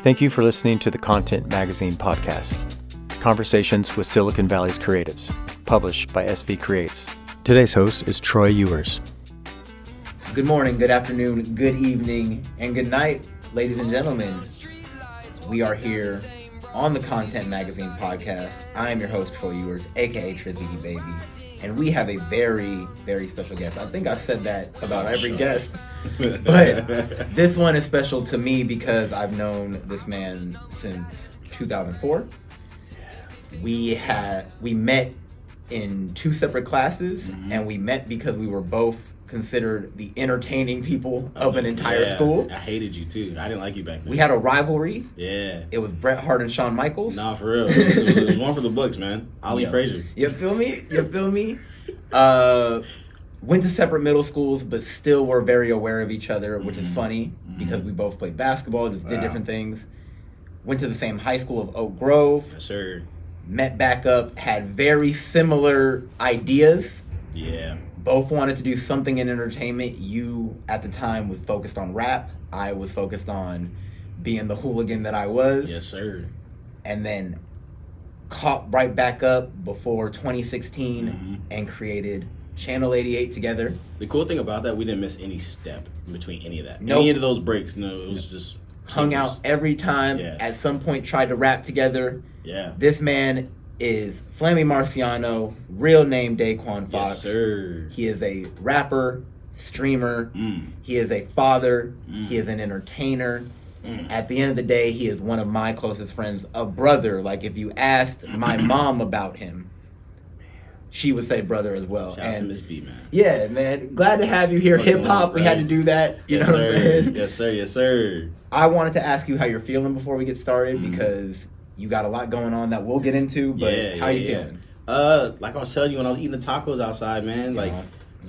Thank you for listening to the Content Magazine podcast, Conversations with Silicon Valley's Creatives, published by SV Creates. Today's host is Troy Ewers. Good morning, good afternoon, good evening, and good night, ladies and gentlemen. We are here on the Content Magazine podcast. I am your host, Troy Ewers, aka Trizzy Baby, and we have a very, very special guest. I think I've said that about every guest, but this one is special to me because I've known this man since 2004. We met in two separate classes, and we met because we were both considered the entertaining people of an entire school. I hated you too. I didn't like you back then. We had a rivalry. Yeah. It was Bret Hart and Shawn Michaels. Nah, for real. It was one for the books, man. Ali Frazier. You feel me? Went to separate middle schools, but still were very aware of each other, which is funny because we both played basketball, just did different things. Went to the same high school of Oak Grove. Yes, sir. Met back up, had very similar ideas. Yeah. Both wanted to do something in entertainment. You, at the time, was focused on rap. I was focused on being the hooligan that I was. Yes, sir. And then caught right back up before 2016 and created Channel 88 together. The cool thing about that, we didn't miss any step in between any of that. Nope. Any of those breaks. No, it was just hung out every time. Yeah. At some point, tried to rap together. Yeah. This man is Flammy Marciano, real name DaQuane Fox. Yes, sir. He is a rapper, streamer. He is a father. He is an entertainer. At the end of the day, he is one of my closest friends, a brother. Like, if you asked my mom about him, she would say brother as well. Shout out to Miss B, man. Yeah, man. Glad to have you here. Hip hop, we had to do that. You know what I'm saying? Yes, sir. Yes, sir. I wanted to ask you how you're feeling before we get started because you got a lot going on that we'll get into, but how are you feeling? Like I was telling you when I was eating the tacos outside, man, like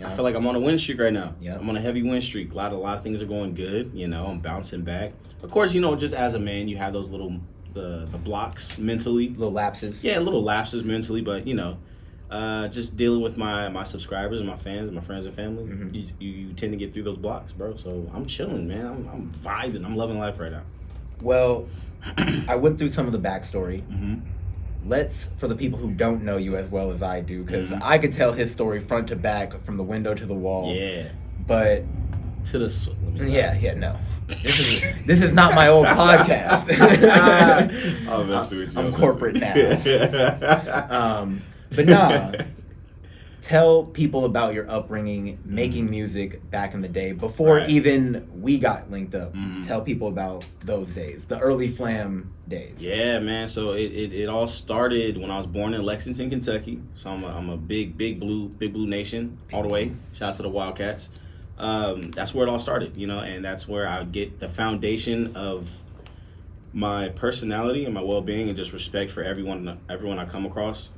I feel like I'm on a win streak right now. Yeah. I'm on a heavy win streak. A lot of things are going good, I'm bouncing back. Of course, just as a man, you have those little the blocks mentally. Little lapses. Yeah, little lapses mentally, but just dealing with my subscribers and my fans and my friends and family, you tend to get through those blocks, bro. So I'm chilling, man. I'm vibing. I'm loving life right now. Well, I went through some of the backstory. Let's, for the people who don't know you as well as I do, because I could tell his story front to back, from the window to the wall. Yeah. But to the no. This is not my old podcast. I'll mess with you. I'm corporate now. But nah. Tell people about your upbringing, making music back in the day, before even we got linked up. Tell people about those days, the early Flam days. Yeah, man. So it all started when I was born in Lexington, Kentucky. So I'm a big blue nation all the way. Shout out to the Wildcats. That's where it all started, and that's where I get the foundation of my personality and my well-being and just respect for everyone I come across.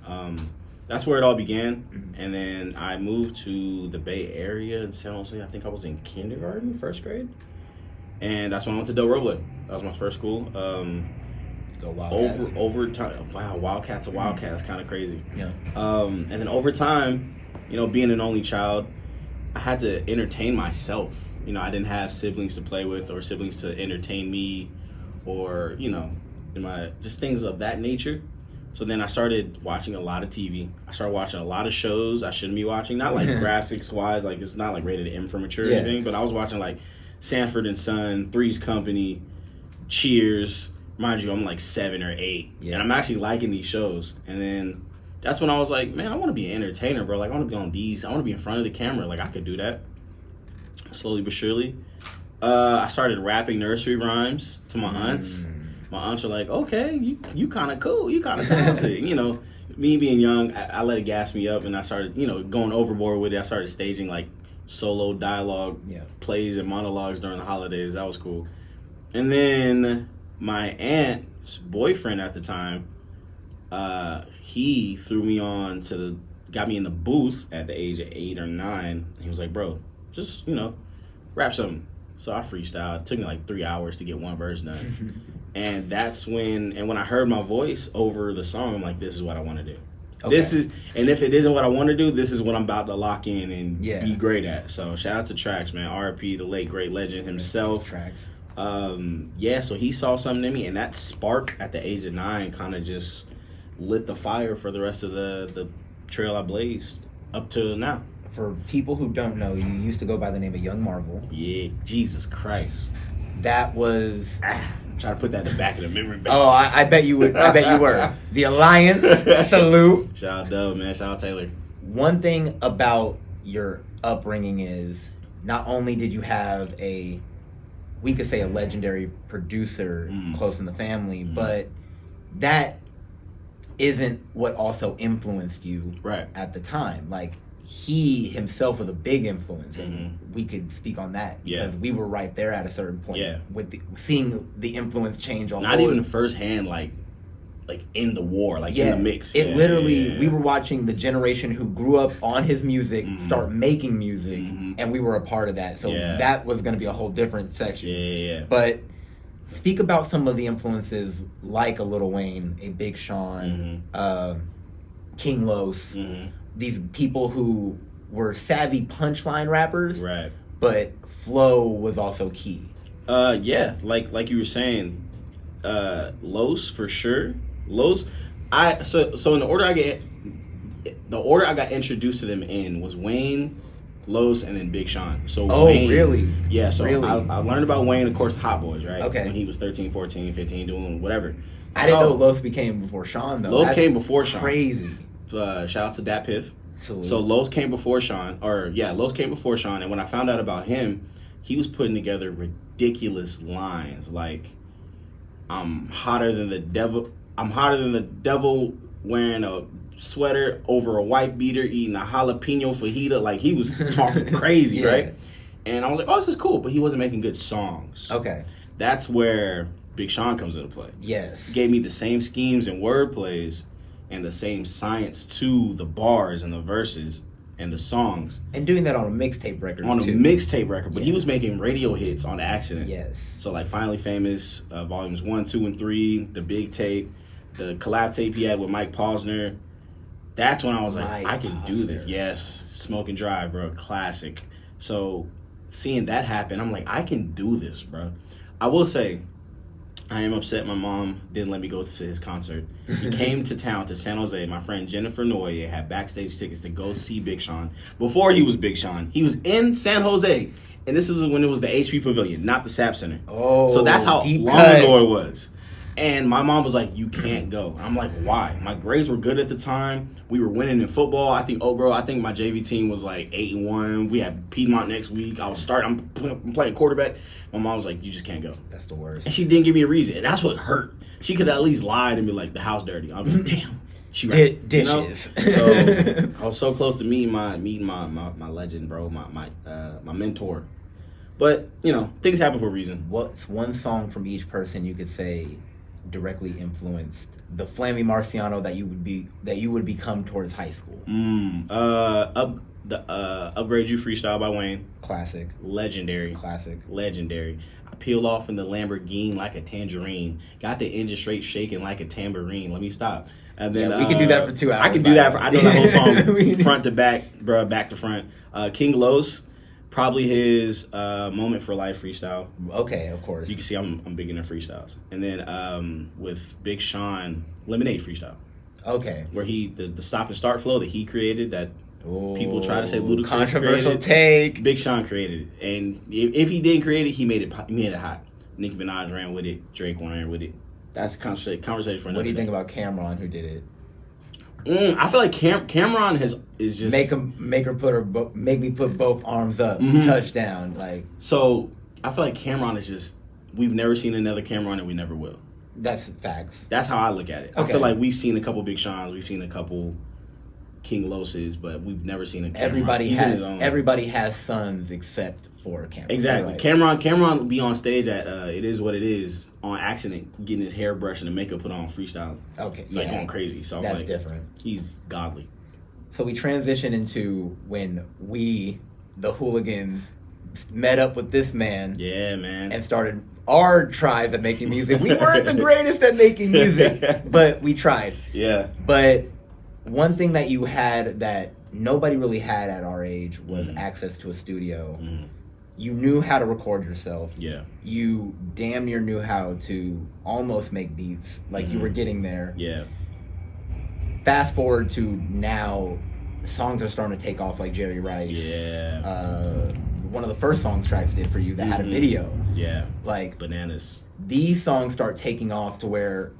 That's where it all began, and then I moved to the Bay Area in San Jose. I think I was in kindergarten, first grade, and that's when I went to Del Roble. That was my first school. Go Wildcats. Over time, wow, Wildcats to Wildcats, kind of crazy. Yeah. And then over time, being an only child, I had to entertain myself. I didn't have siblings to play with or siblings to entertain me, or just things of that nature. So then I started watching a lot of TV. I started watching a lot of shows I shouldn't be watching. Not like graphics wise, like it's not like rated M for mature or anything, but I was watching like Sanford and Son, Three's Company, Cheers. Mind you, I'm like 7 or 8. Yeah. And I'm actually liking these shows. And then that's when I was like, man, I want to be an entertainer, bro. Like I want to be on these. I want to be in front of the camera. Like I could do that. Slowly but surely. I started rapping nursery rhymes to my aunts. My aunts are like, okay, you kind of cool, you kind of talented. Me being young, I let it gas me up, and I started, going overboard with it. I started staging like solo dialogue plays and monologues during the holidays. That was cool. And then my aunt's boyfriend at the time, he threw me on got me in the booth at the age of 8 or 9. And he was like, bro, just, rap something. So I freestyled. It took me like 3 hours to get one verse done. And that's when I heard my voice over the song, I'm like, this is what I want to do. Okay. And if it isn't what I want to do, this is what I'm about to lock in and be great at. So shout out to Trax, man. RIP, the late great legend himself. So he saw something in me, and that spark at the age of 9 kind of just lit the fire for the rest of the trail I blazed up to now. For people who don't know, you used to go by the name of Young Marvel. Yeah, Jesus Christ. That was... Try to put that in the back of the memory bank. Oh, I bet you would. I bet you were. The Alliance, salute. Shout out Dub, man. Shout out Taylor. One thing about your upbringing is not only did you have we could say a legendary producer close in the family, but that isn't what also influenced you at the time. Like, he himself was a big influence, and we could speak on that because we were right there at a certain point with seeing the influence change all not even firsthand, like in the war, like in the mix. It literally, we were watching the generation who grew up on his music start making music, and we were a part of that. So that was going to be a whole different section. But speak about some of the influences, like a Lil Wayne, a Big Sean, King Los. These people who were savvy punchline rappers, but flow was also key. Like you were saying, Los for sure. Los, so in the order I got introduced to them in was Wayne, Los, and then Big Sean. So Wayne, really? Yeah. So really? I learned about Wayne, of course, Hot Boys, right? Okay. When he was 13, 14, 15, doing whatever. I didn't know Los came before Sean though. Los came before Sean. Crazy. Shout out to Dat Piff. Absolutely. So Los came before Sean, Los came before Sean, and when I found out about him, he was putting together ridiculous lines like, I'm hotter than the devil wearing a sweater over a white beater eating a jalapeno fajita. Like, he was talking crazy, right? And I was like, oh, this is cool, but he wasn't making good songs. Okay. That's where Big Sean comes into play. Yes. He gave me the same schemes and word plays and the same science to the bars and the verses and the songs. And doing that on a mixtape record On too. a mixtape record, but he was making radio hits on accident. Yes. So like Finally Famous, volumes 1, 2, and 3, the big tape, the collab tape he had with Mike Posner. That's when I was like, I can do this. Yes. Smoke and Drive, bro. Classic. So seeing that happen, I'm like, I can do this, bro. I will say, I am upset my mom didn't let me go to his concert. He came to town, to San Jose. My friend Jennifer Noye had backstage tickets to go see Big Sean. Before he was Big Sean, he was in San Jose. And this is when it was the HP Pavilion, not the SAP Center. Oh, so that's how long ago it was. And my mom was like, you can't go. I'm like, why? My grades were good at the time. We were winning in football. I think my JV team was like 8-1. We had Piedmont next week. I'm playing quarterback. My mom was like, you just can't go. That's the worst. And she didn't give me a reason. And that's what hurt. She could at least lied and be like, the house dirty. I was like, damn. She right. Dishes. You know? So I was so close to meeting my legend, bro, my mentor. But, things happen for a reason. What's one song from each person you could say directly influenced the Flammy Marciano that you would become towards high school? Upgrade You freestyle by Wayne. Classic. Legendary. Classic. Legendary. I peel off in the Lamborghini like a tangerine. Got the engine straight shaking like a tambourine. Let me stop. And then we can do that for 2 hours. I can do that. I know that whole song front to back, bro, back to front. King Los. Probably his Moment for Life freestyle. Okay, of course. You can see I'm big into freestyles. And then with Big Sean, Lemonade freestyle. Okay. Where the stop and start flow that he created, that people try to say Ludacris controversial created, take. Big Sean created it. And if he didn't create it, he made it hot. Nicki Minaj ran with it. Drake ran with it. That's a conversation for another day. What do you think about Cameron, who did it? I feel like Cameron is just make me put both arms up, touchdown. Like, so I feel like Cameron is just, we've never seen another Cameron and we never will. That's facts. That's how I look at it. Okay. I feel like we've seen a couple Big Seans, we've seen a couple King Loses, but we've never seen a Cameron. Everybody has sons except for Cameron. Exactly. Right. Cameron be on stage at It Is What It Is on accident, getting his hair brushed and the makeup put on freestyle. Okay. Like going crazy. So that's different. He's godly. So we transition into when we, the hooligans, met up with this man. Yeah, man. And started our tries at making music. We weren't the greatest at making music, but we tried. Yeah. But one thing that you had that nobody really had at our age was access to a studio. you knew how to record yourself. Yeah. You damn near knew how to almost make beats. Like, you were getting there. Yeah. Fast forward to now, songs are starting to take off, like Jerry Rice. Yeah. One of the first songs Trax did for you that had a video. Yeah. Like, bananas. These songs start taking off to where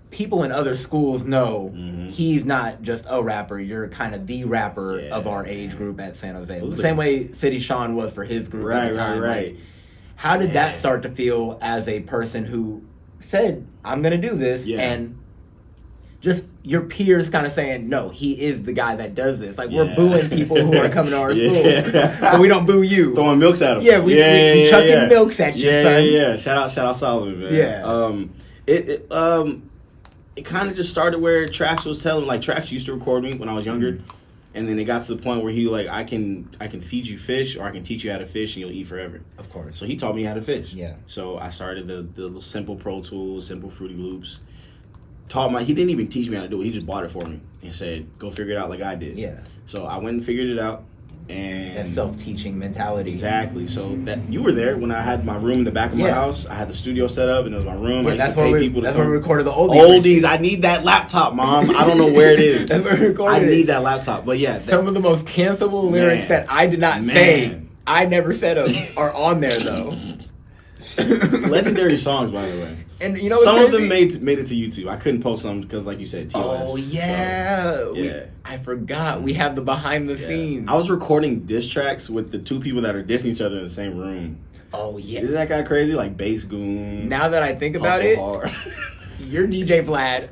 people in other schools know he's not just a rapper. You're kind of the rapper of our age group at San Jose. The same way City Sean was for his group at the time. Right. Like, how did that start to feel as a person who said, I'm going to do this, and just your peers kind of saying, no, he is the guy that does this. Like, we're booing people who are coming to our school, but we don't boo you. Throwing milks at them. Yeah, we chucking milks at you, son. Yeah. Shout out Solomon, man. Yeah. It kind of just started where Trax was telling, like, Trax used to record me when I was younger, and then it got to the point where he like, I can feed you fish, or I can teach you how to fish, and you'll eat forever. Of course. So he taught me how to fish. Yeah. So I started the simple Pro Tools, simple Fruity Loops. He didn't even teach me how to do it. He just bought it for me and said, go figure it out like I did. Yeah. So I went and figured it out. And that self-teaching mentality. Exactly. So that you were there when I had my room in the back of my house. I had the studio set up, and it was my room. I used to pay people to come. That's where we recorded the oldies. I need that laptop, Mom. I don't know where it is. That's where we recorded I need that laptop. But yeah, some of the most cancelable lyrics that I did not say, I never said them, are on there though. Legendary songs, by the way. And you know, some of them made it to YouTube. I couldn't post some because, like you said, TOS. Oh yeah, so, I forgot. We have the behind the scenes. I was recording diss tracks with the two people that are dissing each other in the same room. Oh yeah, isn't that kind of crazy? Like Bass Goon. Now that I think about it, you're DJ Vlad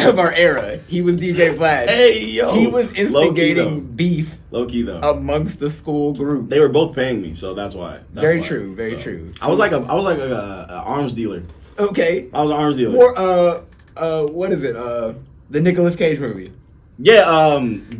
of our era. He was DJ Vlad. Hey yo, he was instigating beef. Low key though, amongst the school group. They were both paying me, so that's why. Very true. So, I was like a arms dealer. Okay. I was an arms dealer. Or, what is it? The Nicolas Cage movie. Yeah,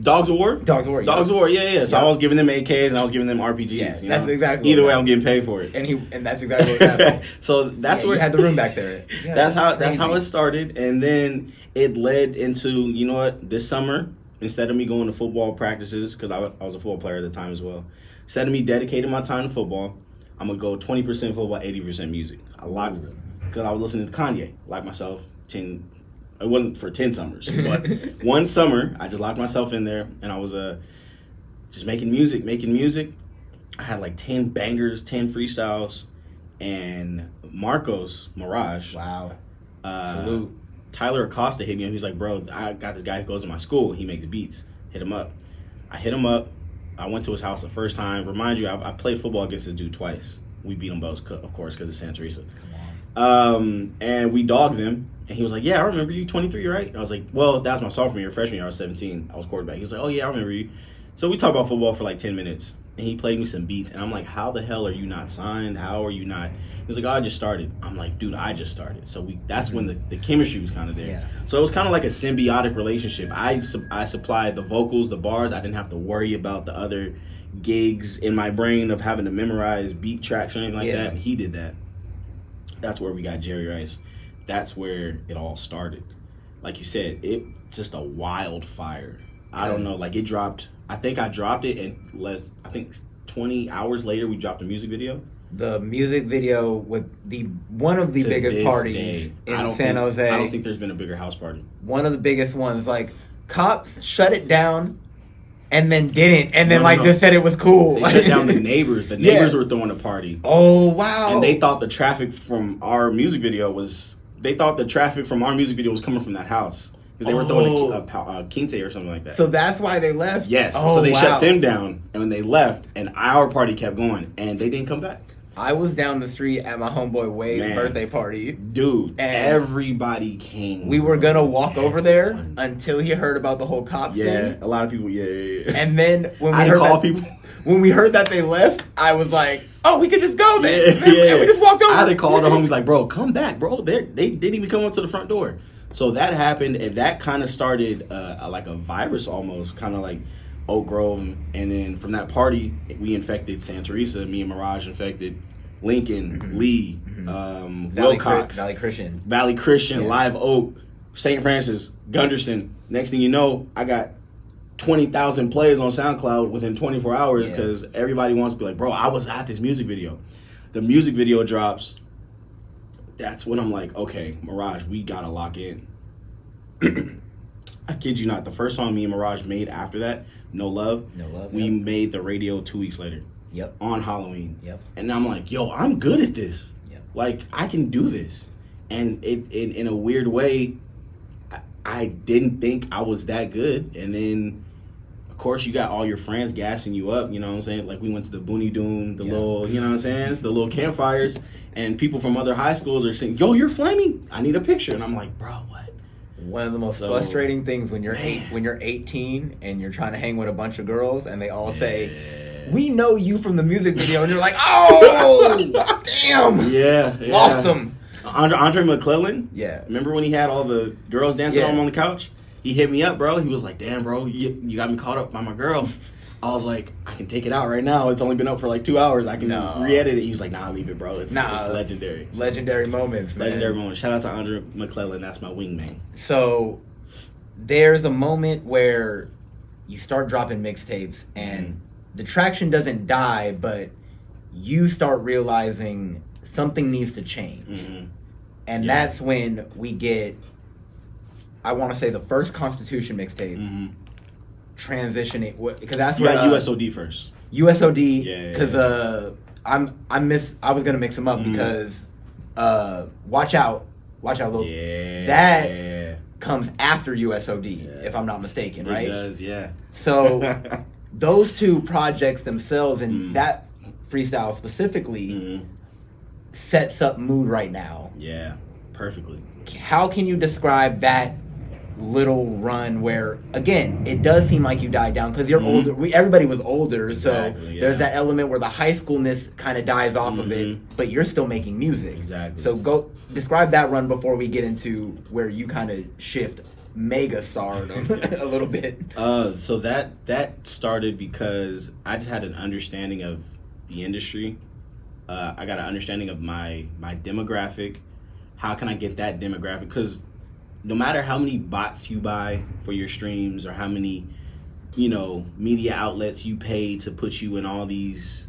Dogs of War. Dogs of War. Dogs of War. Yeah. So I was giving them AKs and I was giving them RPGs. Yeah, that's exactly. Either way, I'm getting paid for it. And that's exactly what happened. So that's where you had the room back there. Yeah, that's how it started, and then it led into, you know what? This summer, instead of me going to football practices, because I was a football player at the time as well, instead of me dedicating my time to football, I'm gonna go 20% football, 80% music. Because I was listening to Kanye, locked myself 10. It wasn't for 10 summers, but one summer I just locked myself in there, and I was just making music. I had like 10 bangers, 10 freestyles, and Mirage. Wow. Salute. Tyler Acosta hit me up. He's like, bro, I got this guy who goes to my school. He makes beats. Hit him up. I hit him up. I went to his house the first time. Remind you, I played football against this dude twice. We beat them both, of course, because it's Santa Teresa. And we dogged them. And he was like, yeah, I remember you, 23, right? And I was like, well, that was my sophomore year. Freshman year, I was 17. I was quarterback. He was like, oh, yeah, I remember you. So we talked about football for like 10 minutes. And he played me some beats. And I'm like, how the hell are you not signed? How are you not? He was like, oh, I just started. I'm like, dude, I just started. So that's when the chemistry was kind of there. Yeah. So it was kind of like a symbiotic relationship. I supplied the vocals, the bars. I didn't have to worry about the other gigs in my brain of having to memorize beat tracks or anything like that. He did that. That's where we got Jerry Rice. That's where it all started. Like you said, it just a wildfire. I don't know, like it dropped. I think I dropped it, and I think 20 hours later we dropped a music video. The music video with one of the biggest parties in San Jose. I don't think there's been a bigger house party. One of the biggest ones. Like, cops shut it down and then didn't, and then just said it was cool. They shut down the neighbors. The neighbors were throwing a party. Oh wow! And they thought the traffic from our music video was coming from that house. Because they were throwing a quinte or something like that. So that's why they left? Yes. So they shut them down, and when they left, and our party kept going, and they didn't come back. I was down the street at my homeboy Wade's birthday party. Dude, and everybody came. We were going to walk over there until he heard about the whole cops thing. Yeah, a lot of people, And then when we heard that they left, I was like, oh, we could just go there. And we just walked over. I had to call the homies like, bro, come back, bro. They didn't even come up to the front door. So that happened, and that kind of started like a virus almost, kind of like Oak Grove. And then from that party, we infected Santa Teresa. Me and Mirage infected Lincoln, Lee, Wilcox, Valley Christian, Live Oak, St. Francis, Gunderson. Next thing you know, I got 20,000 plays on SoundCloud within 24 hours because everybody wants to be like, bro, I was at this music video. The music video drops. That's when I'm like, okay, Mirage, we gotta lock in. I kid you not, the first song me and Mirage made after that, No Love, we made the radio 2 weeks later. Yep. On Halloween. Yep. And I'm like, yo, I'm good at this. Yep. Like, I can do this. And it in a weird way, I didn't think I was that good. And then, of course, you got all your friends gassing you up, you know what I'm saying? Like, we went to the Booney Doon, the little, you know what I'm saying? The little campfires. And people from other high schools are saying, yo, you're Flammy. I need a picture. And I'm like, bro, what? One of the most frustrating things when you're 18 and you're trying to hang with a bunch of girls and they all say, we know you from the music video, and you're like, oh, damn. Yeah. Lost them. Andre McClellan? Yeah. Remember when he had all the girls dancing on him on the couch? He hit me up, bro. He was like, damn, bro, you got me caught up by my girl. I was like, I can take it out right now. It's only been up for like 2 hours. I can re-edit it. He was like, nah, leave it, bro. It's legendary. Legendary moments, man. Legendary moments. Shout out to Andre McClellan. That's my wingman. So there's a moment where you start dropping mixtapes and the traction doesn't die, but you start realizing something needs to change. And that's when we get, I want to say, the first Constitution mixtape. Transitioning, because that's where USOD first. USOD, because I was gonna mix them up because Watch Out, Little, that comes after USOD, if I'm not mistaken, right? It does, yeah. So those two projects themselves and that freestyle specifically sets up mood right now. Yeah, perfectly. How can you describe that little run where, again, it does seem like you died down because you're older. Everybody was older, exactly, so there's that element where the high schoolness kind of dies off of it, but you're still making music. Exactly. So go describe that run before we get into where you kind of shift mega stardom a little bit. So that started because I just had an understanding of the industry. I got an understanding of my demographic. How can I get that demographic? Because no matter how many bots you buy for your streams or how many, media outlets you pay to put you in all these,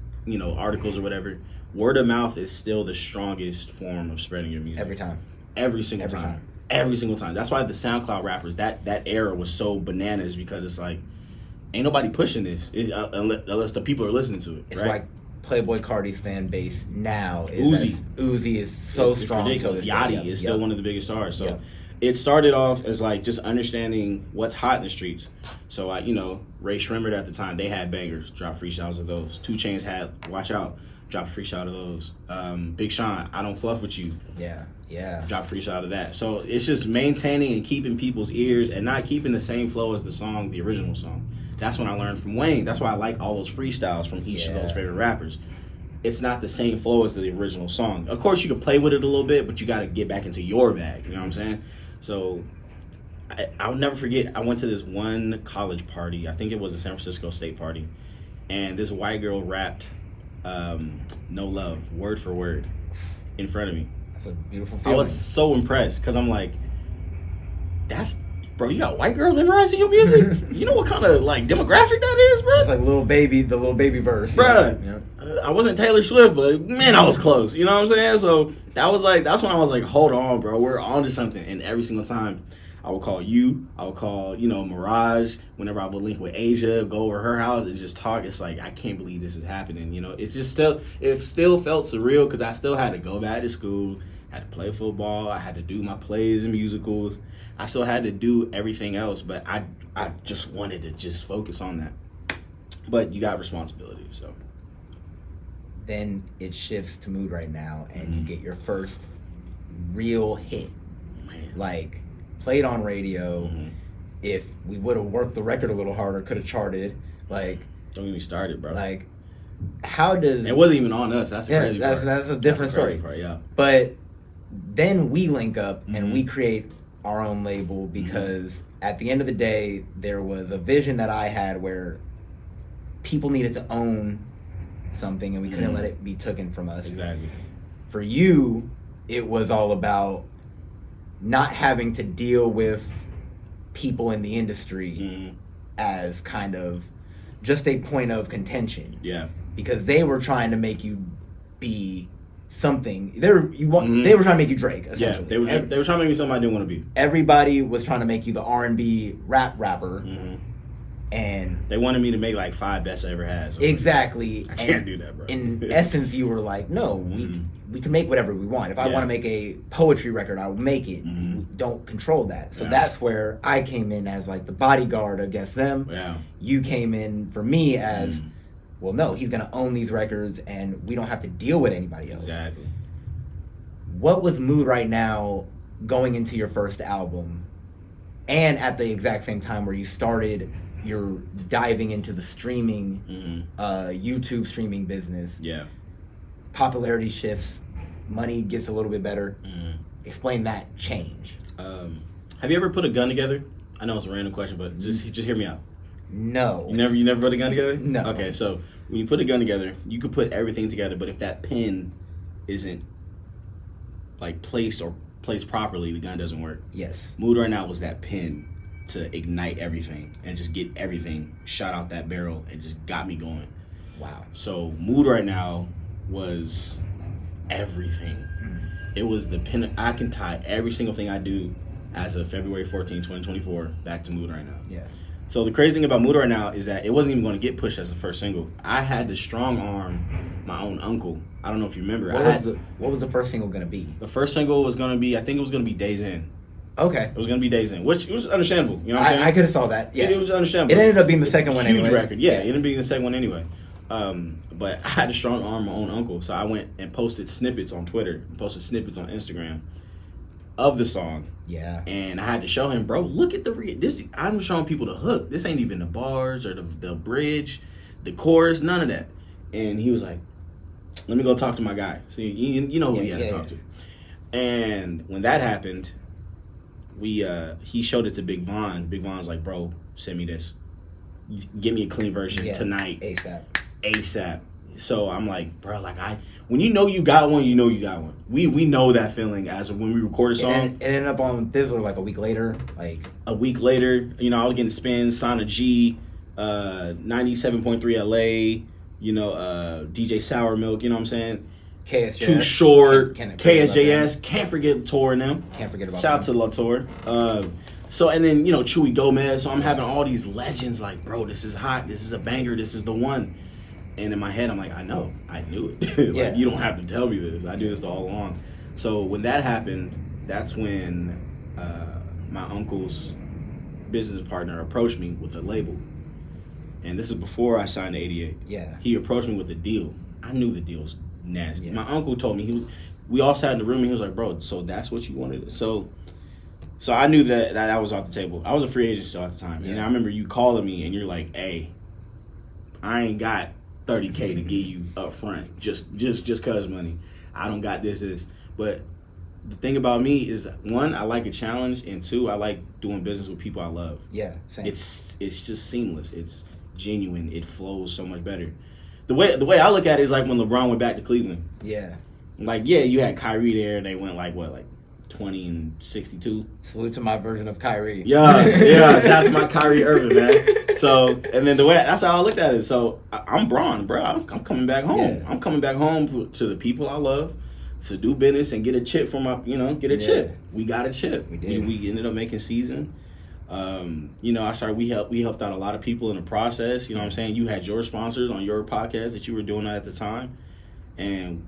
articles or whatever, word of mouth is still the strongest form of spreading your music. Every time. Every single time. Every single time. That's why the SoundCloud rappers, that era was so bananas, because it's like, ain't nobody pushing this unless the people are listening to it. It's right? like Playboy Cardi's fan base now is Uzi is so strong. It's ridiculous. Yachty is still one of the biggest stars. So it started off as like just understanding what's hot in the streets. So Ray Shrimmerd at the time, they had bangers, drop freestyles of those. 2 Chainz had Watch Out, drop a freestyle of those. Big Sean, I Don't Fluff With You. Yeah. Drop a freestyle of that. So it's just maintaining and keeping people's ears and not keeping the same flow as the original song. That's when I learned from Wayne. That's why I like all those freestyles from each of those favorite rappers. It's not the same flow as the original song. Of course, you can play with it a little bit, but you got to get back into your bag. You know what I'm saying? So I'll never forget, I went to this one college party. I think it was a San Francisco State party. And this white girl rapped No Love, word for word, in front of me. That's a beautiful feeling. I was so impressed because I'm like, bro, you got white girl memorizing your music? You know what kind of demographic that is, bro? It's like the little baby verse. Bro, yeah. I wasn't Taylor Swift, but man, I was close. You know what I'm saying? So that's when I was like, hold on, bro, we're on to something. And every single time I would call you, I would call, Mirage, whenever I would link with Asia, go over her house and just talk. It's like, I can't believe this is happening. It's just it still felt surreal because I still had to go back to school, had to play football, I had to do my plays and musicals. I still had to do everything else, but I just wanted to just focus on that. But you got responsibility, so. Then it shifts to Mood Right Now, and you get your first real hit. Man. Like, played on radio. If we would have worked the record a little harder, could have charted. Like, don't get me started, bro. Like, how does... It wasn't even on us. That's the crazy part. That's a different story. Part, yeah. But then we link up, and we create our own label because at the end of the day, there was a vision that I had where people needed to own something and we couldn't let it be taken from us. Exactly. For you, it was all about not having to deal with people in the industry as kind of just a point of contention. Yeah. Because they were trying to make you be something. They were trying to make you Drake, essentially. Yeah, they were trying to make me something I didn't want to be. Everybody was trying to make you the R&B rapper. Mm-hmm. And they wanted me to make like 5 best I ever had. So exactly. I can't do that, bro. In essence, you were like, no, we can make whatever we want. If I want to make a poetry record, I will make it. We don't control that. So that's where I came in as like the bodyguard against them. Yeah. You came in for me as, well, no, he's going to own these records and we don't have to deal with anybody else. Exactly. What was Mood Right Now going into your first album and at the exact same time where you started your diving into the streaming, YouTube streaming business? Yeah. Popularity shifts, money gets a little bit better. Explain that change. Have you ever put a gun together? I know it's a random question, but just hear me out. No. You never put a gun together? No. Okay, so when you put a gun together, you could put everything together, but if that pin isn't like placed properly, the gun doesn't work. Yes. Mood Right Now was that pin to ignite everything and just get everything shot out that barrel and just got me going. Wow. So Mood Right Now was everything. It was the pin. I can tie every single thing I do as of February 14, 2024 back to Mood Right Now. Yeah. So the crazy thing about Mood Right Now is that it wasn't even going to get pushed as the first single. I had to strong arm my own uncle. I don't know if you remember. What was the first single going to be? The first single was going to be, I think it was going to be Days In. Okay. It was going to be Days In, which was understandable. You know what I'm saying? I could have saw that. Yeah. It was understandable. It ended up being the second one anyway. Huge record. Yeah, it ended up being the second one anyway. But I had to strong arm my own uncle. So I went and posted snippets on Twitter, posted snippets on Instagram of the song. Yeah. And I had to show him, bro, look at this. I'm showing people the hook. This ain't even the bars or the bridge, the chorus, none of that. And he was like, let me go talk to my guy. So you know who he had to talk to. And when that happened, he showed it to Big Von. Big Von's like, bro, send me this. Give me a clean version tonight. ASAP. So I'm like, bro, like when you know you got one, you know you got one. We know that feeling as of when we record a song. It ended up on Thizzler like a week later. A week later, I was getting spins, Sana G, 97.3 LA, DJ Sour Milk, you know what I'm saying? KSJS. Too Short, KSJS, can't forget Latour and them. Can't forget about Shout out to Latour. So, and then, Chewy Gomez. So I'm having all these legends like, bro, this is hot. This is a banger. This is the one. And in my head, I'm like, I knew it. You don't have to tell me this. I do this all along. So when that happened, that's when my uncle's business partner approached me with a label. And this is before I signed to 88. Yeah. He He approached me with the deal. I knew the deal was nasty. Yeah. My uncle told me, we all sat in the room and he was like, bro, so that's what you wanted? So I knew that was off the table. I was a free agent still at the time. Yeah. And I remember you calling me and you're like, hey, I ain't got $30K to give you up front, just cause money. I don't got this. But the thing about me is, one, I like a challenge, and two, I like doing business with people I love. Yeah, same. It's just seamless. It's genuine. It flows so much better. The way I look at it is like when LeBron went back to Cleveland. Yeah. Like, yeah, you had Kyrie there. They went like 20 and 62. Salute to my version of Kyrie. Yeah. Shout out to my Kyrie Irving, man. So, and then that's how I looked at it. So, I'm Braun, bro. I'm coming back home. Yeah. I'm coming back home to the people I love, to do business and get a chip from get a chip. We got a chip. We did. We ended up making season. We helped out a lot of people in the process. You know what I'm saying? You had your sponsors on your podcast that you were doing at the time. And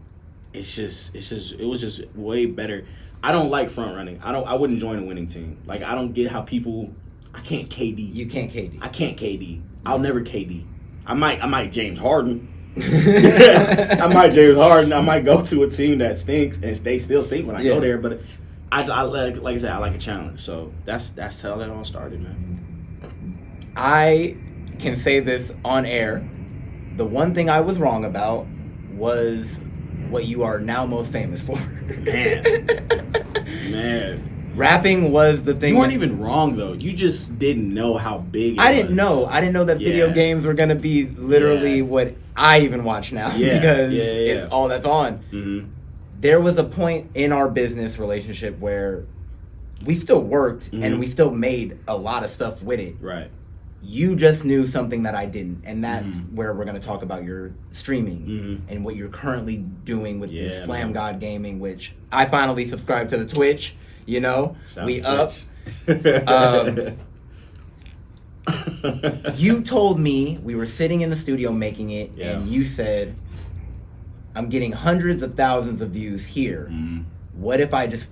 it was just way better. I don't like front running. I wouldn't join a winning team. Like, I don't get how people. I can't KD. You can't KD. I can't KD. I'll never KD. I might James Harden. I might go to a team that stinks and they still stink when I go there. But I like I said, I like a challenge. So that's how that all started, man. I can say this on air. The one thing I was wrong about was what you are now most famous for. Man. Rapping was the thing. You weren't even wrong, though. You just didn't know how big it was. I didn't know that video games were going to be literally what I even watch now. Because it's all that's on. Mm-hmm. There was a point in our business relationship where we still worked and we still made a lot of stuff with it. Right. you just knew something that I didn't, and that's where we're going to talk about your streaming and what you're currently doing with this Flam God Gaming, which I finally subscribed to the Twitch. You know, we up. You told me, we were sitting in the studio making it, and you said, I'm getting hundreds of thousands of views here. What if I just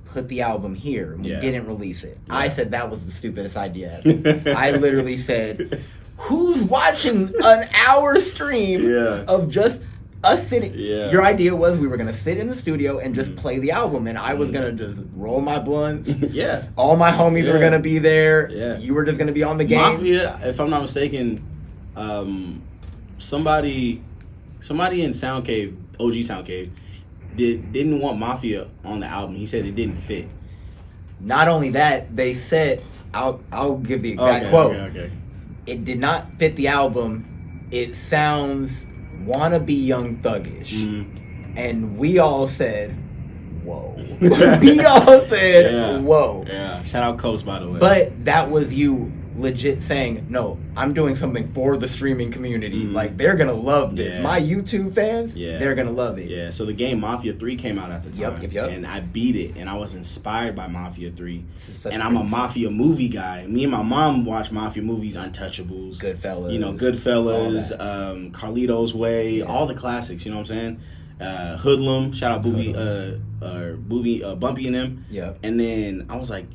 put the album here and we didn't release it? I said that was the stupidest idea ever. I literally said, who's watching an hour stream of just us sitting? Your idea was we were going to sit in the studio and just play the album, and I was going to just roll my blunts. All my homies were going to be there. You were just going to be on the game. Mafia, if I'm not mistaken, somebody in Sound Cave, OG Sound Cave, didn't want Mafia on the album. He said it didn't fit. Not only that, they said, I'll give the exact quote. It did not fit the album. It sounds wannabe Young Thuggish. And we all said, whoa. We all said, whoa. Shout out Coast, by the way. But that was you legit saying, no, I'm doing something for the streaming community. Like, they're gonna love this. My YouTube fans, they're gonna love it. So the game Mafia 3 came out at the time. And I beat it, and I was inspired by Mafia 3. And I'm a Mafia movie guy. Me and my mom watch Mafia movies, Untouchables, Goodfellas, Goodfellas, Carlito's Way, all the classics, you know what I'm saying? Hoodlum, shout out Bumpy and them. And then I was like,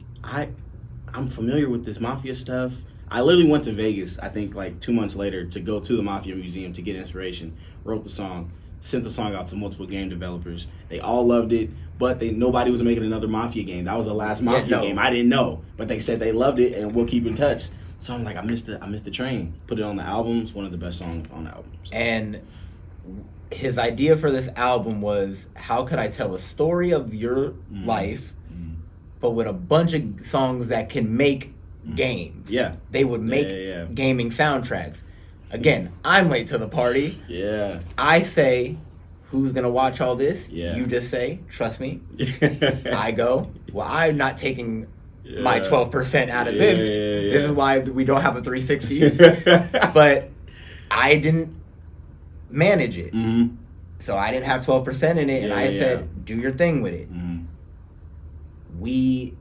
I'm familiar with this Mafia stuff. I literally went to Vegas, I think like 2 months later, to go to the Mafia Museum to get inspiration. Wrote the song, sent the song out to multiple game developers. They all loved it, but nobody was making another Mafia game. That was the last Mafia game. I didn't know, but they said they loved it and we'll keep in touch. So I'm like, I missed the train. Put it on the album. It's one of the best songs on the album. So. And his idea for this album was, how could I tell a story of your life, but with a bunch of songs that can make games. They would make gaming soundtracks. Again, I'm late to the party. I say, who's going to watch all this? You just say, trust me. I go, well, I'm not taking my 12% out of this. This is why we don't have a 360. But I didn't manage it. So I didn't have 12% in it, and I said, do your thing with it. We,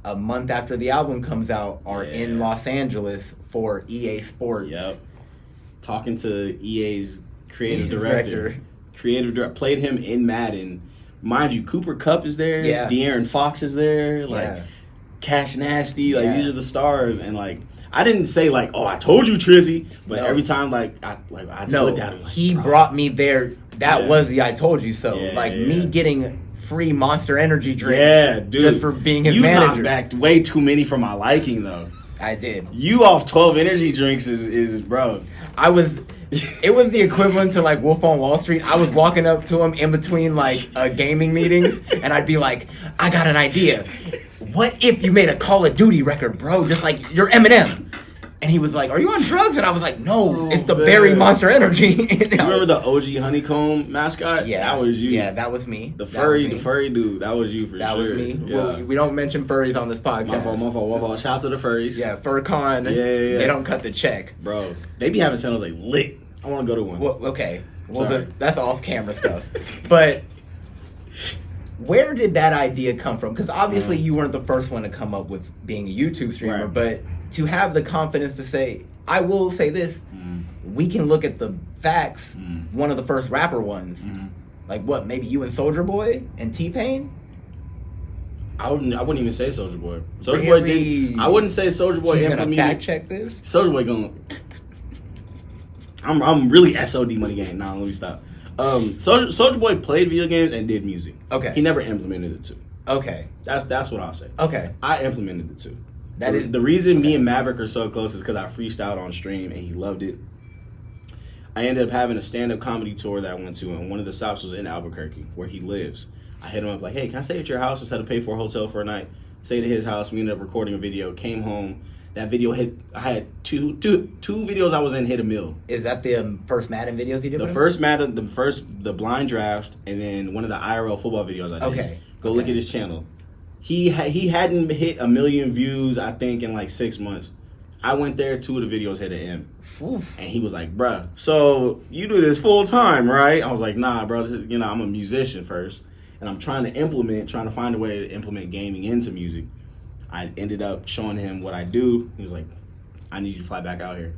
a month after the album comes out, are in Los Angeles for EA Sports. Talking to EA's creative director. Played him in Madden. Mind you, Cooper Kupp is there. De'Aaron Fox is there. Like, Cash Nasty. Like, these are the stars. And, like, I didn't say, like, oh, I told you, Trizzy. But every time, I just looked at him. Like, he brought me there. That was the I told you so. Me getting free Monster Energy drinks just for being his manager. You knocked back way too many for my liking, though. I did. You off 12 energy drinks is bro. It was the equivalent to like Wolf on Wall Street. I was walking up to him in between like gaming meetings, and I'd be like, I got an idea. What if you made a Call of Duty record, bro? Just like you're Eminem. And he was like, are you on drugs? And I was like, no, it's the berry Monster Energy. You remember the OG Honeycomb mascot? That was you. Yeah, that was me. The furry dude, that was you for sure. That was me. Well, we don't mention furries on this podcast. My fault. Shout out to the furries. Yeah, FurCon. They don't cut the check. Bro, they be having San Jose lit. I want to go to one. Well, okay. Well, that's off-camera stuff. But where did that idea come from? Because obviously you weren't the first one to come up with being a YouTube streamer, but to have the confidence to say, I will say this, we can look at the facts, one of the first rapper ones, like what, maybe you and Soulja Boy and T-Pain? I wouldn't even say Soulja Boy. Soulja Boy did. I wouldn't say Soulja Boy implemented. You're gonna fact check this? Soulja Boy going. I'm really SOD money game. Nah, let me stop. Soulja Boy played video games and did music. Okay. He never implemented the two. Okay. That's what I'll say. Okay. I implemented the two. The reason me and Maverick are so close is because I freestyled on stream and he loved it. I ended up having a stand-up comedy tour that I went to, and one of the stops was in Albuquerque, where he lives. I hit him up like, hey, can I stay at your house instead of pay for a hotel for a night? Stayed at his house. We ended up recording a video, came home. That video I had two videos I was in hit $1 million. Is that the first Madden videos you did? The first Madden, the blind draft, and then one of the IRL football videos I did. Okay. Look at his channel. He hadn't hit 1 million views, I think, in like 6 months. I went there, 2 of the videos had an M. Oof. And he was like, bruh, so you do this full time, right? I was like, nah, bro, I'm a musician first. And I'm trying to find a way to implement gaming into music. I ended up showing him what I do. He was like, I need you to fly back out here.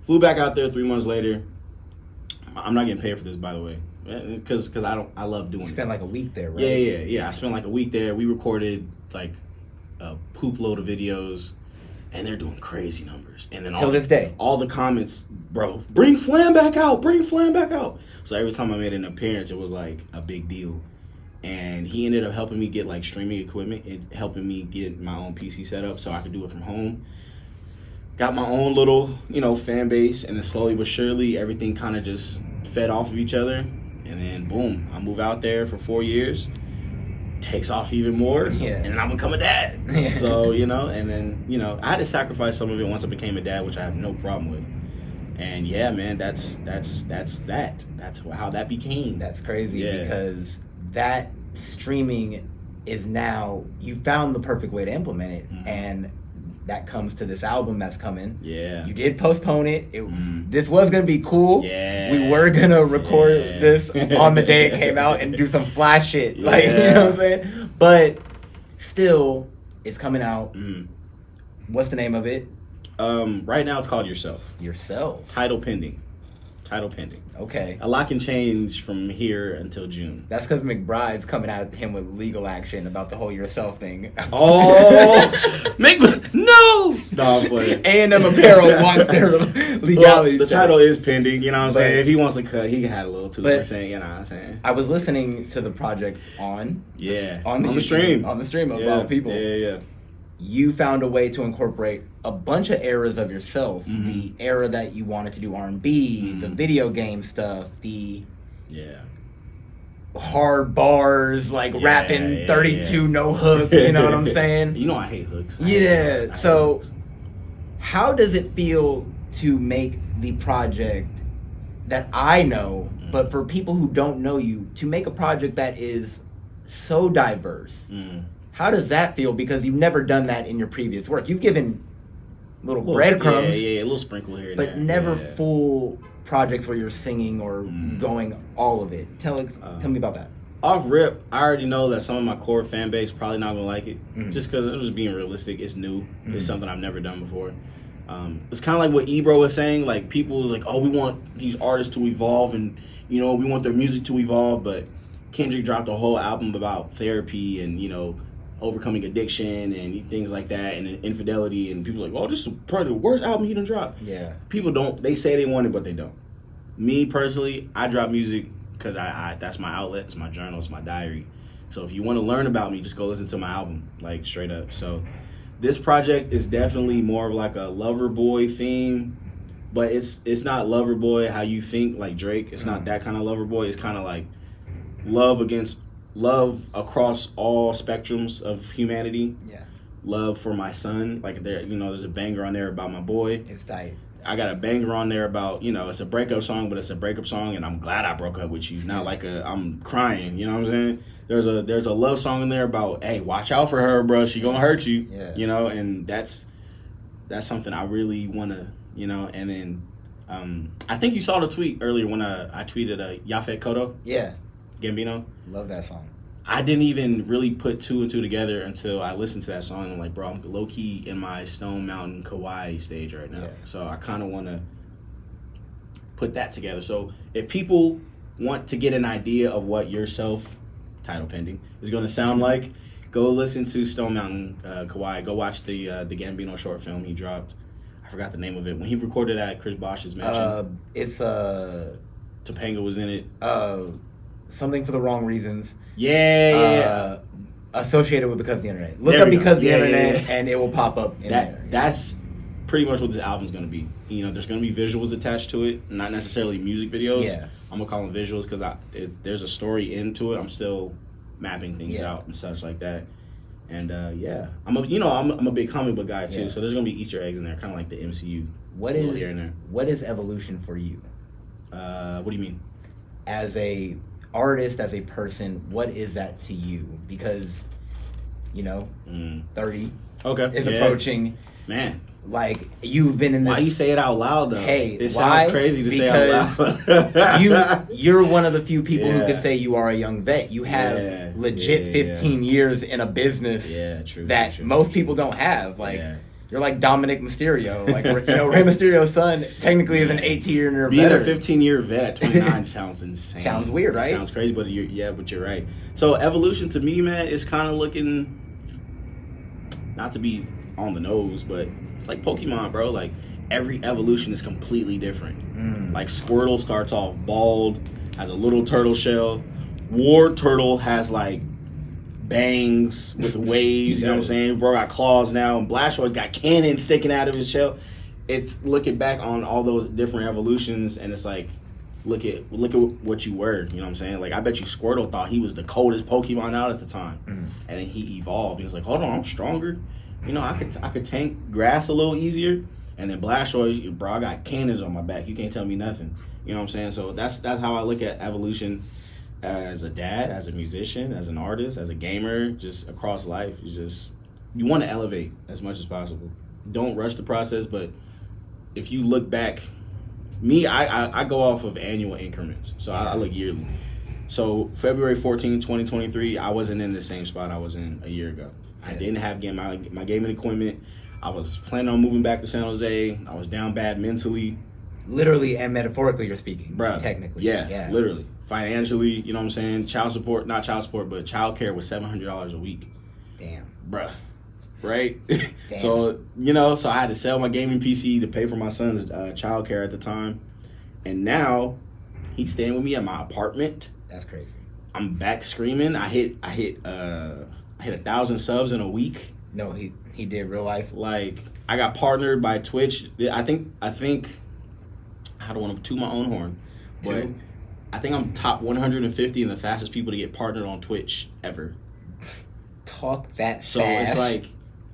Flew back out there 3 months later. I'm not getting paid for this, by the way, because I love doing it. You spent like a week there, right? Yeah. I spent like a week there. We recorded like a poop load of videos, and they're doing crazy numbers. And then till this day, all the comments, bro, bring Flam back out. So every time I made an appearance, it was like a big deal. And he ended up helping me get like streaming equipment and helping me get my own PC set up so I could do it from home. Got my own little, fan base, and then slowly but surely, everything kind of just fed off of each other. And then, boom, I move out there for 4 years, takes off even more, and then I become a dad. Yeah. So, and then, I had to sacrifice some of it once I became a dad, which I have no problem with. And yeah, man, that's that. That's how that became. That's crazy because that streaming is now, you found the perfect way to implement it. Mm-hmm. And that comes to this album that's coming. Yeah. You did postpone it. This was going to be cool. Yeah. We were going to record this on the day it came out and do some flash shit. Yeah. Like, you know what I'm saying? But still, it's coming out. What's the name of it? Right now it's called Yourself. Yourself. Title pending. Okay. A lot can change from here until June. That's because McBride's coming at him with legal action about the whole Yourself thing. Oh, no! No, I'm playing. A&M Apparel wants their legalities. Well, the title is pending, you know what I'm saying? If he wants to cut, he can have a little 2%, you know what I'm saying? I was listening to the project on the stream. On the stream of all people. Yeah. You found a way to incorporate a bunch of eras of yourself. Mm-hmm. The era that you wanted to do R&B, the video game stuff, the hard bars, like rapping 32 no hook, you know what I'm saying? You know I hate hooks. So how does it feel to make the project that I know, but for people who don't know you, to make a project that is so diverse? How does that feel? Because you've never done that in your previous work. You've given little breadcrumbs. Yeah, a little sprinkle here and but there. Never full projects where you're singing or going all of it. Tell me about that. Off rip, I already know that some of my core fan base probably not gonna like it. Just because I'm just being realistic. It's new. It's something I've never done before. It's kind of like what Ebro was saying. Like, people like, oh, we want these artists to evolve, and we want their music to evolve. But Kendrick dropped a whole album about therapy and overcoming addiction and things like that, and infidelity, and people are like, oh, this is probably the worst album he done dropped. Yeah. People they say they want it, but they don't. Me personally, I drop music because I that's my outlet, it's my journal, it's my diary. So if you want to learn about me, just go listen to my album, like, straight up. So this project is definitely more of like a lover boy theme, but it's not lover boy how you think, like Drake. It's not that kind of lover boy. It's kind of like love across all spectrums of humanity. Yeah. Love for my son. Like, there's a banger on there about my boy. It's tight. I got a banger on there about, it's a breakup song, but it's a breakup song, and I'm glad I broke up with you. Not like I'm crying, you know what I'm saying? There's a love song in there about, hey, watch out for her, bro. She gonna hurt you. Yeah. And that's something I really wanna, and then I think you saw the tweet earlier when I tweeted Yaphet Kotto. Yeah. Gambino. Love that song. I didn't even really put 2 and 2 together until I listened to that song. And I'm like, bro, I'm low-key in my Stone Mountain Kauai stage right now. Yeah. So I kind of want to put that together. So if people want to get an idea of what Yourself, title pending, is going to sound like, go listen to Stone Mountain Kauai. Go watch the Gambino short film he dropped. I forgot the name of it. When he recorded at Chris Bosh's mansion. It's Topanga was in it. Something for the Wrong Reasons. Yeah. Associated with Because of the Internet. Look up Because of the Internet, and it will pop up in there. That's pretty much what this album's going to be. There's going to be visuals attached to it, not necessarily music videos. Yeah. I'm going to call them visuals because there's a story into it. I'm still mapping things out and such like that. And I'm a big comic book guy too, so there's going to be Easter eggs in there, kind of like the MCU. What is evolution for you? What do you mean? As a artist, as a person, what is that to you? Because 30, is approaching. Man. Like, you've been in this... Why you say it out loud, though? Hey, it sounds crazy to say out loud. you're one of the few people who could say you are a young vet. You have legit 15 years in a business that most people don't have. Like, you're like Dominic Mysterio. Like, Rey Mysterio's son technically is an 18-year Being veteran. a 15-year vet at 29 sounds insane. Sounds weird, right? It sounds crazy, but you're right. So evolution to me, man, is kind of looking, not to be on the nose, but it's like Pokemon, bro. Like, every evolution is completely different. Like, Squirtle starts off bald, has a little turtle shell. War Turtle has like bangs with waves, you know what I'm saying? Bro got claws now, and Blastoise got cannons sticking out of his shell. It's looking back on all those different evolutions, and it's like, look at what you were, you know what I'm saying? Like, I bet you Squirtle thought he was the coldest Pokemon out at the time, and then he evolved. He was like, hold on, I'm stronger. You know, I could tank grass a little easier. And then Blastoise, bro, I got cannons on my back. You can't tell me nothing. You know what I'm saying? So that's how I look at evolution as a dad, as a musician, as an artist, as a gamer, just across life. It's just, you want to elevate as much as possible. Don't rush the process, but if you look back, me, I go off of annual increments. So I look yearly. So February 14, 2023, I wasn't in the same spot I was in a year ago. I didn't have my gaming equipment. I was planning on moving back to San Jose. I was down bad mentally. Literally and metaphorically, you're speaking. Bruh, technically. Yeah, literally. Financially, you know what I'm saying? Not child support, but child care was $700 a week. Damn. Bruh. Right? Damn. So I had to sell my gaming PC to pay for my son's child care at the time. And now he's staying with me at my apartment. That's crazy. I'm back screaming. I hit 1,000 subs in a week. No, he did real life. Like, I got partnered by Twitch. I think I don't want to toot my own horn, but I think I'm top 150 and the fastest people to get partnered on Twitch ever. Talk that fast. So it's like,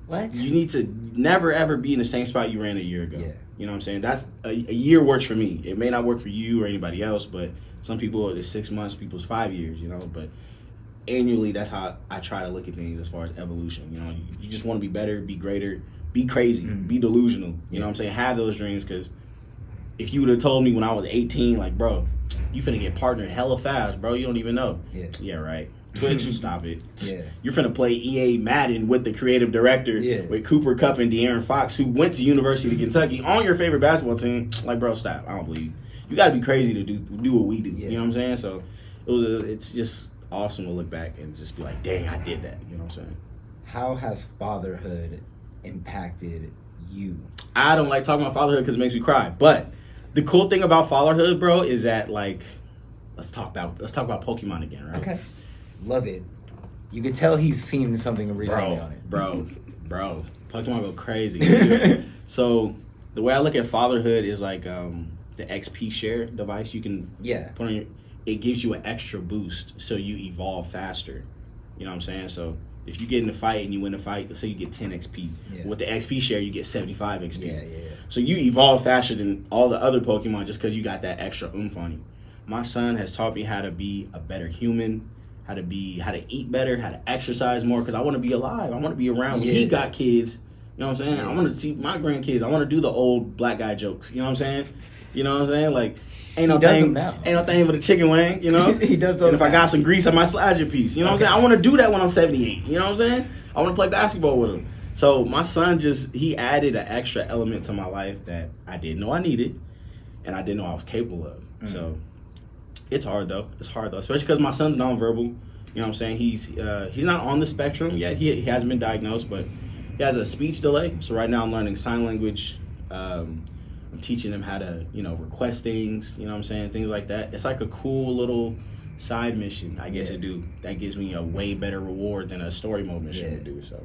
what? You need to never ever be in the same spot you ran a year ago. Yeah. You know what I'm saying? That's a year works for me. It may not work for you or anybody else, but some people it's 6 months, people's 5 years. You know, but annually, that's how I try to look at things as far as evolution. You know, you just want to be better, be greater, be crazy, be delusional. You know what I'm saying? Have those dreams, because if you would have told me when I was 18, like, bro, you finna get partnered hella fast, bro. You don't even know. Yeah, right. Twitch, you stop it. Yeah. You're finna play EA Madden with the creative director, with Cooper Kupp and DaQuane Fox, who went to University of Kentucky on your favorite basketball team. Like, bro, stop. I don't believe you. You gotta be crazy to do what we do. You know what I'm saying? So it's just awesome to look back and just be like, dang, I did that. You know what I'm saying? How has fatherhood impacted you? I don't like talking about fatherhood because it makes me cry. But the cool thing about fatherhood, bro, is that, like, let's talk about Pokemon again, right? Okay. Love it. You could tell he's seen something recently on it. Bro. Pokemon go crazy. So the way I look at fatherhood is like the XP share device you can put on your, it gives you an extra boost so you evolve faster. You know what I'm saying? So if you get in a fight and you win a fight, let's say you get 10 XP. With the XP share, you get 75 XP. Yeah. So you evolve faster than all the other Pokemon just because you got that extra oomph on you. My son has taught me how to be a better human, how to eat better, how to exercise more, because I want to be alive. I want to be around when he got kids. You know what I'm saying? I want to see my grandkids. I want to do the old black guy jokes. You know what I'm saying? You know what I'm saying? Like, ain't no thing for the chicken wing, you know? He does those. And if I got some grease, I might slide your piece. You know what I'm saying? I want to do that when I'm 78. You know what I'm saying? I want to play basketball with him. So my son he added an extra element to my life that I didn't know I needed, and I didn't know I was capable of. So it's hard though, especially because my son's nonverbal. You know what I'm saying? He's not on the spectrum yet. He hasn't been diagnosed, but he has a speech delay. So right now I'm learning sign language. I'm teaching him how to, request things, you know what I'm saying? Things like that. It's like a cool little side mission I get to do that gives me a way better reward than a story mode mission would do. So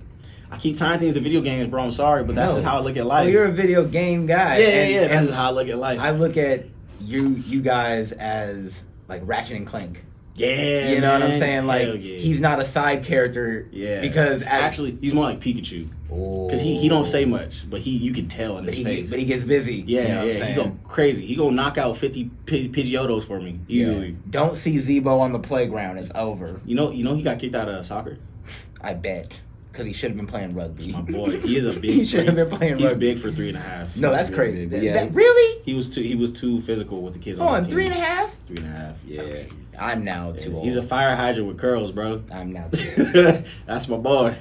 I keep tying things to video games, bro. I'm sorry, but that's just how I look at life. Well, you're a video game guy. Yeah. That's just how I look at life. I look at you guys as like Ratchet and Clank. Yeah, you know what I'm saying? Like, yeah. He's not a side character. Yeah, because actually, he's more like Pikachu. Because he don't say much, but you can tell in his face. But he gets busy. Yeah, he go crazy. He go knock out 50 Pidgeotos for me easily. Yeah. Don't see Zebo on the playground. It's over. You know he got kicked out of soccer. I bet. because he should have been playing rugby. It's my boy. He is a big. He should have been playing He's rugby. big for 3.5. No, that's He's crazy. big. Yeah, Really? He was too physical with the kids Hold on on, his team. 3.5? 3.5. Yeah. Okay. I'm now too old. He's a fire hydrant with curls, bro. I'm now too old. That's my boy.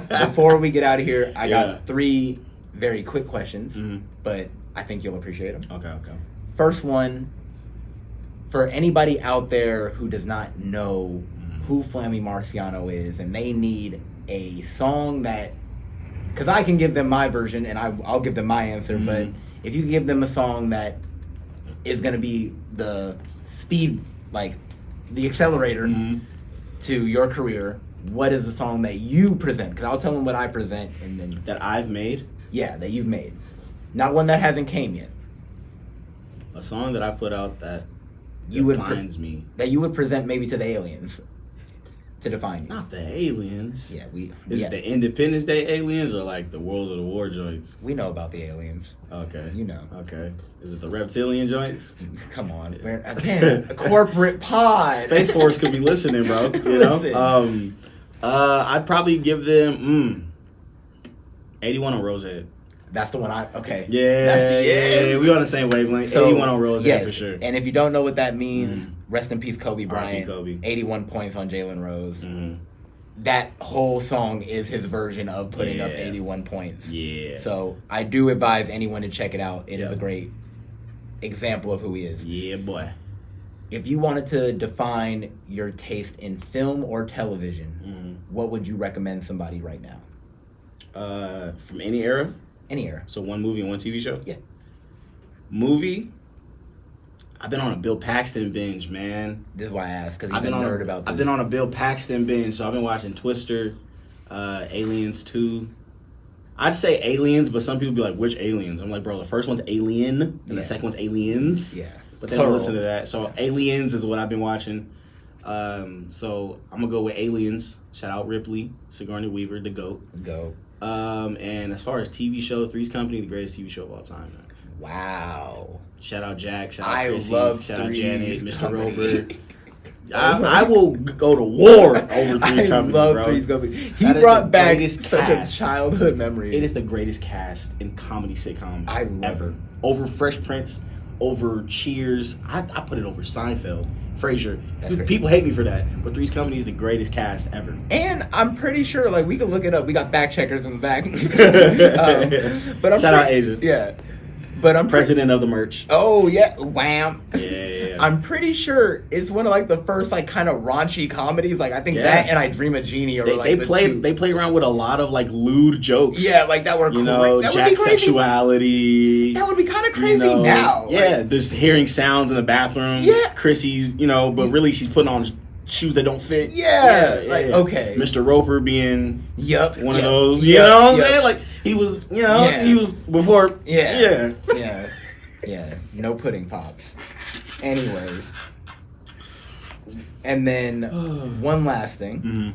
Before we get out of here, I Yeah. got 3 very quick questions, Mhm. but I think you'll appreciate them. Okay. First one, for anybody out there who does not know who Flammy Marciano is, and they need a song that, because I can give them my version and I'll give them my answer, but if you give them a song that is going to be the speed, like the accelerator to your career, what is the song that you present? Because I'll tell them what I present, and then That I've made. Yeah, that you've made, not one that hasn't came yet. A song that I put out that You defines me. That you would present maybe to the aliens to define you. Not the aliens. Yeah, Is it the Independence Day aliens or like the World of the War joints? we know about the aliens. Okay. You know. Okay. Is it the reptilian joints? Come on, we're again a corporate pod. Space Force could be listening, bro. You Listen. know. I'd probably give them 81 on Rosehead. That's the one okay. Yeah, That's the yeah, we on the same wavelength. So, 81 on Rosehead yes, for sure. And if you don't know what that means, rest in peace, Kobe Bryant. Kobe. 81 points on Jalen Rose. Mhm. That whole song is his version of putting up Yeah. 81 points. Yeah. So I do advise anyone to check it out. It is Yep. a great example of who he is. Yeah, boy. If you wanted to define your taste in film or television, what would you recommend somebody right now? From any era. Any era. So one movie and one TV show? Yeah. Movie? I've been on a Bill Paxton binge, man. This is why I asked, because he's a nerd about this. I've been on a Bill Paxton binge, so I've been watching Twister, Aliens 2. I'd say Aliens, but some people be like, which Aliens? I'm like, bro, the first one's Alien, and Yeah. the second one's Aliens. Yeah. But they don't Plural. listen to that. So Aliens is what I've been watching. So I'm going to go with Aliens. Shout out Ripley, Sigourney Weaver, the GOAT. Go. And as far as TV shows, Three's Company, the greatest TV show of all time, man. Wow. Shout out Jack, shout out I Chrissy, love shout out Three's Janet, Mr. Company. Rover. I will go to war over Three's Company, I love bro. Three's Company. He That is brought the back greatest such cast. a childhood memory. It is the greatest cast in comedy sitcom I love ever. it. Over Fresh Prince, over Cheers. I put it over Seinfeld, Frasier. That's great. People hate me for that, but Three's Company is the greatest cast ever. And I'm pretty sure, like, we can look it up. We got fact checkers in the back. But I'm Shout out Asia. Yeah. But I'm President of the merch. Oh yeah, wham! Yeah. I'm pretty sure it's one of like the first like kind of raunchy comedies. Like I think Yeah. that and I Dream of Jeannie are They, like they the play two. they play around with a lot of like lewd jokes. Yeah, like that were You know, that would Jack's be crazy. sexuality. That would be kind of crazy you know, now. Yeah, Like, there's hearing sounds in the bathroom. Yeah. Chrissy's, but really she's putting on shoes that don't fit. Yeah, like, okay. Mr. Roper being Yup. one of those. You know what I'm saying? Like he was, Yeah. he was before. Yeah. Yeah. No pudding pops. Anyways. And then one last thing. Mhm.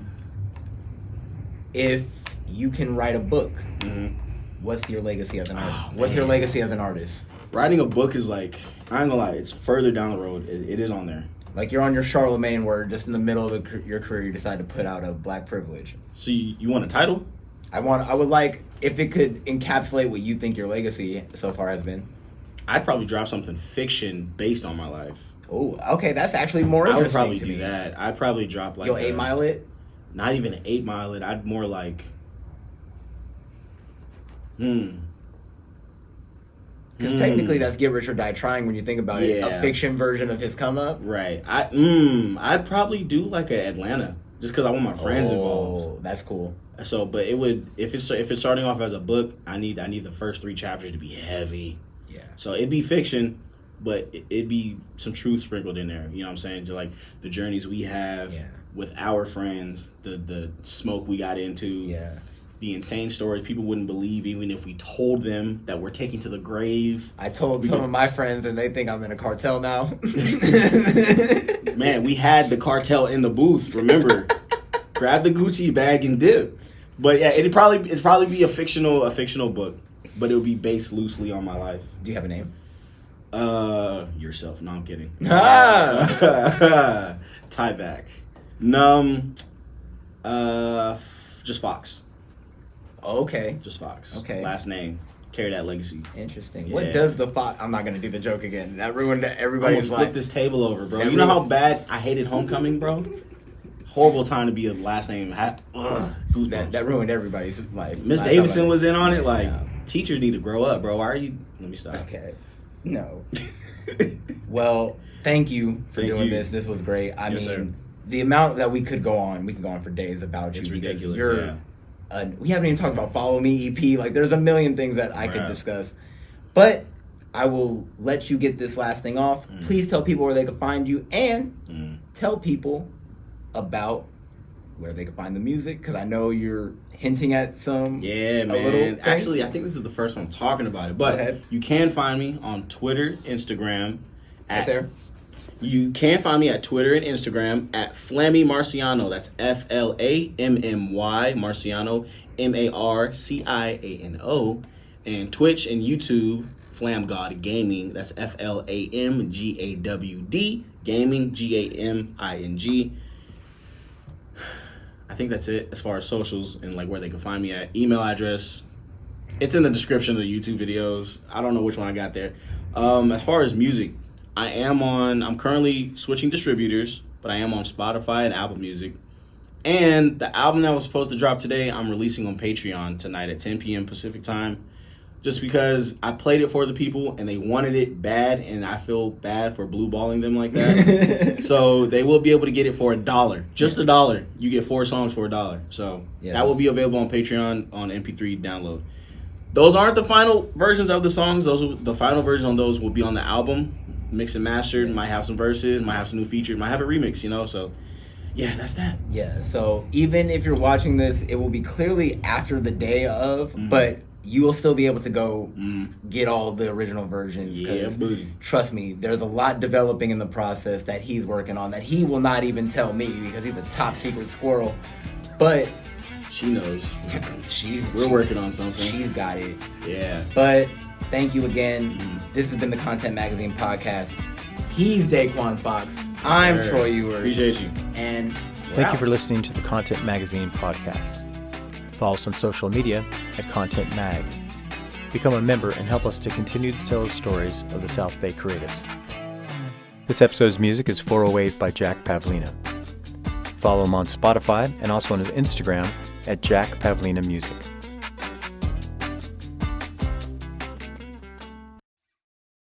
If you can write a book, Mhm. what's your legacy as an artist? Oh, What's your man. legacy as an artist? Writing a book is like, I ain't gonna lie, it's further down the road. It is on there. Like you're on your Charlemagne where just in the middle of your career you decide to put out a Black Privilege. So you want a title? I would like if it could encapsulate what you think your legacy so far has been. I'd probably drop something fiction based on my life. Oh, okay, that's actually more I interesting. would probably to do me. that. I'd probably drop like You'll 8 Mile it. Not even an 8 Mile it. I'd more like. Because Because technically that's Get Rich or Die Trying when you think about it. Yeah. A fiction version of his come up. Right. I'd probably do like a Atlanta just because I want my friends involved. Oh, that's cool. So, but it would if it's starting off as a book, I need the first 3 chapters to be heavy. Yeah. So it'd be fiction, but it'd be some truth sprinkled in there. You know what I'm saying? To like the journeys we have with our friends, the smoke we got into. Yeah. The insane stories people wouldn't believe even if we told them that we're taking to the grave. I told some of my friends and they think I'm in a cartel now. Man, we had the cartel in the booth, remember? Grab the Gucci bag and dip. But yeah, it'd probably be a fictional book, but it would be based loosely on my life. Do you have a name? Yourself. No, I'm kidding. Ah. Tie back. Just Fox. Okay. Just Fox. Okay. Last name. Carry that legacy. Interesting. Yeah. What does the Fox? I'm not gonna do the joke again. That ruined everybody's Almost life. flipped this table over, bro. That You know how ruined- bad I hated Homecoming, bro? Horrible time to be a last name. Goosebumps. That ruined everybody's life. Miss Last Davidson time I- was in on it. Like, Yeah. teachers need to grow up, bro. Why are you? Let me stop. Okay. No. Well, thank you for Thank doing you. this. This was great. I Yes, mean, sir. the amount that we could go on for days about It's you. because ridiculous. You're, Yeah. we haven't even talked about Follow Me EP. Like, there's a million things that I could Right. discuss. But I will let you get this last thing off. Please tell people where they can find you and tell people about where they can find the music, because I know you're hinting at some. Yeah, a little man. thing. Actually, I think this is the first one I'm talking about it. But ahead. you can find me on Twitter, Instagram. Right there. You can find me at Twitter and Instagram at Flammy Marciano. That's FLAMMY Marciano, MARCIANO. And Twitch and YouTube, Flam God Gaming. That's FLAMGAWD Gaming, GAMING. I think that's it as far as socials and like where they can find me at. Email address, it's in the description of the YouTube videos. I don't know which one I got there. As far as music, I'm currently switching distributors, but I am on Spotify and Apple Music. And the album that was supposed to drop today, I'm releasing on Patreon tonight at 10 p.m. Pacific time. Just because I played it for the people and they wanted it bad, and I feel bad for blue balling them like that. So they will be able to get it for $1. Just $1. You get 4 songs for $1. So that will be available on Patreon on MP3 download. Those aren't the final versions of the songs. The final version on those will be on the album, mixed and mastered. Might have some verses, might have some new features, might have a remix, So yeah, that's that. Yeah, so even if you're watching this, it will be clearly after the day of, but you will still be able to go get all the original versions. Yeah, booty. Trust me, there's a lot developing in the process that he's working on that he will not even tell me because he's a top secret squirrel. But she knows. We're working on something. She's got it. Yeah. But thank you again. This has been the Content Magazine Podcast. He's DaQuane Fox. I'm Troy Ewers. Appreciate you. And Thank you for listening to the Content Magazine Podcast. Follow us on social media at Content Mag. Become a member and help us to continue to tell the stories of the South Bay creatives. This episode's music is 408 by Jack Pavlina. Follow him on Spotify and also on his Instagram at Jack Pavlina Music.